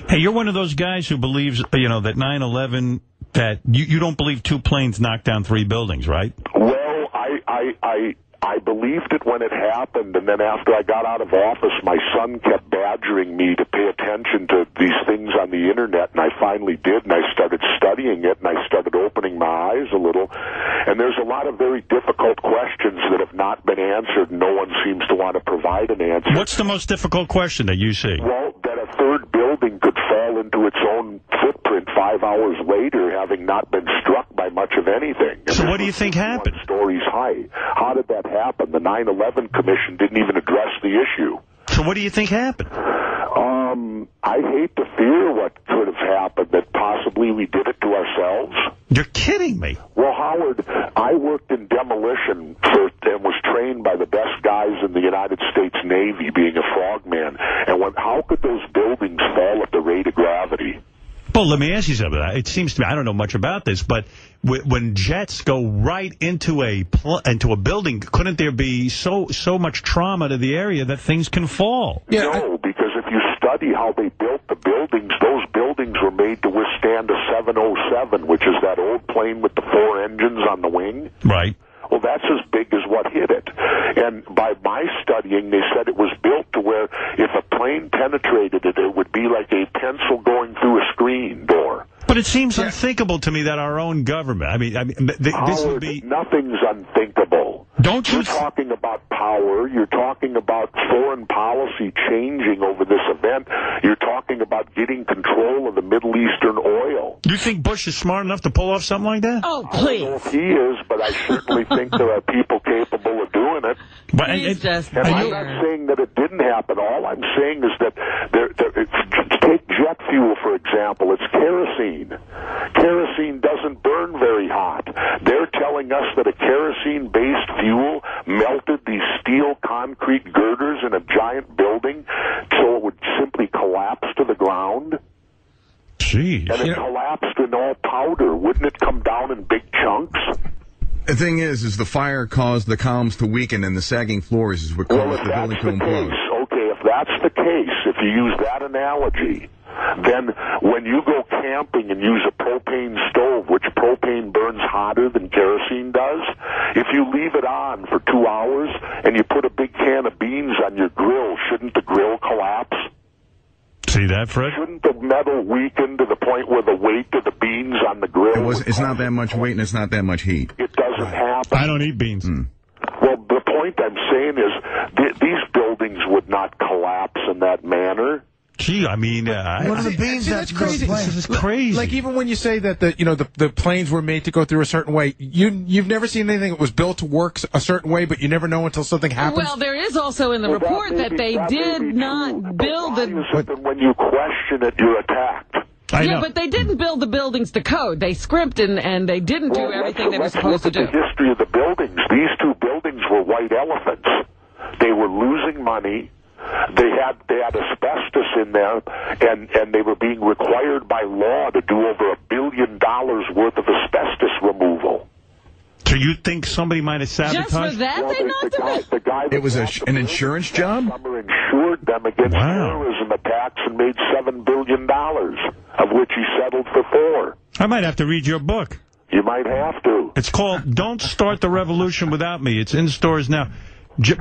Hey, you're one of those guys who believes, that 9/11, that you don't believe 2 planes knocked down 3 buildings, right? Well, I believed it when it happened, and then after I got out of office, my son kept badgering me to pay attention to these things on the Internet, and I finally did, and I started studying it, and I started opening my eyes a little. And there's a lot of very difficult questions that have not been answered, and no one seems to want to provide an answer. What's the most difficult question that you see? Well, that a third building could fall into its own footprint 5 hours later, having not been struck by much of anything. And so what do you think happened? Stories high. How did that happen? The 9/11 Commission didn't even address the issue. So what do you think happened? I hate to fear what could have happened, that possibly we did it to ourselves. You're kidding me. Well, Howard, I worked in demolition and was trained by the best guys in the United States Navy, being a frogman. And how could those buildings fall at the rate of gravity? Well, let me ask you something. It seems to me, I don't know much about this, but when jets go right into a building, couldn't there be so much trauma to the area that things can fall? Yeah, no, because if you study how they built the buildings, those buildings were made to withstand a 707, which is that old plane with the 4 engines on the wing. Right. Well, that's as big as what hit it. And by my studying, they said it was built to where if a plane penetrated it, it would be like a pencil going through a screen door. But it seems unthinkable to me that our own government, this would be... Nothing's unthinkable. Don't you... You're talking about power. You're talking about foreign policy changing over this event. You're talking about getting control of the Middle Eastern oil. You think Bush is smart enough to pull off something like that? Oh, please. I don't know if he is, but I certainly think there are people capable of doing it. But I'm not saying that it didn't happen. All I'm saying is that take jet fuel, for example. It's kerosene. Kerosene doesn't burn very hot. They're telling us that a kerosene-based fuel melted these steel concrete girders in a giant building so it would simply collapse to the ground. Jeez. And it collapsed in all powder. Wouldn't it come down in big chunks? The thing is the fire caused the columns to weaken, and the sagging floors is what caused the building to implode. Okay, if that's the case, if you use that analogy, then when you go camping and use a propane stove, which propane burns hotter than kerosene does, if you leave it on for 2 hours and you put a big can of beans on your grill, shouldn't the grill collapse? See that, Fred? Shouldn't the metal weaken to the point where the weight of the beans on the grill... It's not that much weight and it's not that much heat. It doesn't happen. I don't eat beans. Well, the point I'm saying is these buildings would not collapse in that manner. Gee, what are the beans? That's crazy. This is crazy. Like, even when you say that the planes were made to go through a certain way, you've never seen anything that was built to work a certain way, but you never know until something happens. Well, there is also in the report that they did not build it. When you question it, you're attacked. But they didn't build the buildings to code. They scrimped and they didn't do everything they were supposed to do. Look at the history of the buildings. These 2 buildings were white elephants. They were losing money. They had asbestos in there, and they were being required by law to do over $1 billion worth of asbestos removal. So you think somebody might have sabotaged? Just for that, they knocked the guy it was an insurance job? Summer insured them against terrorism attacks and made $7 billion, of which he settled for 4. I might have to read your book. You might have to. It's called Don't Start the Revolution Without Me. It's in stores now.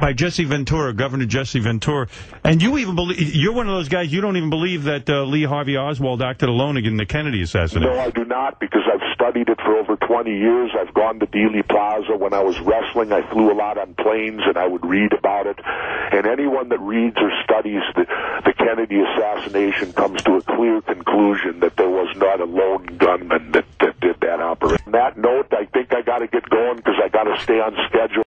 By Jesse Ventura, Governor Jesse Ventura. And you even believe, you're one of those guys, you don't even believe that Lee Harvey Oswald acted alone in the Kennedy assassination. No, I do not, because I've studied it for over 20 years. I've gone to Dealey Plaza. When I was wrestling, I flew a lot on planes, and I would read about it. And anyone that reads or studies the Kennedy assassination comes to a clear conclusion that there was not a lone gunman that did that operation. On that note, I think I got to get going because I got to stay on schedule.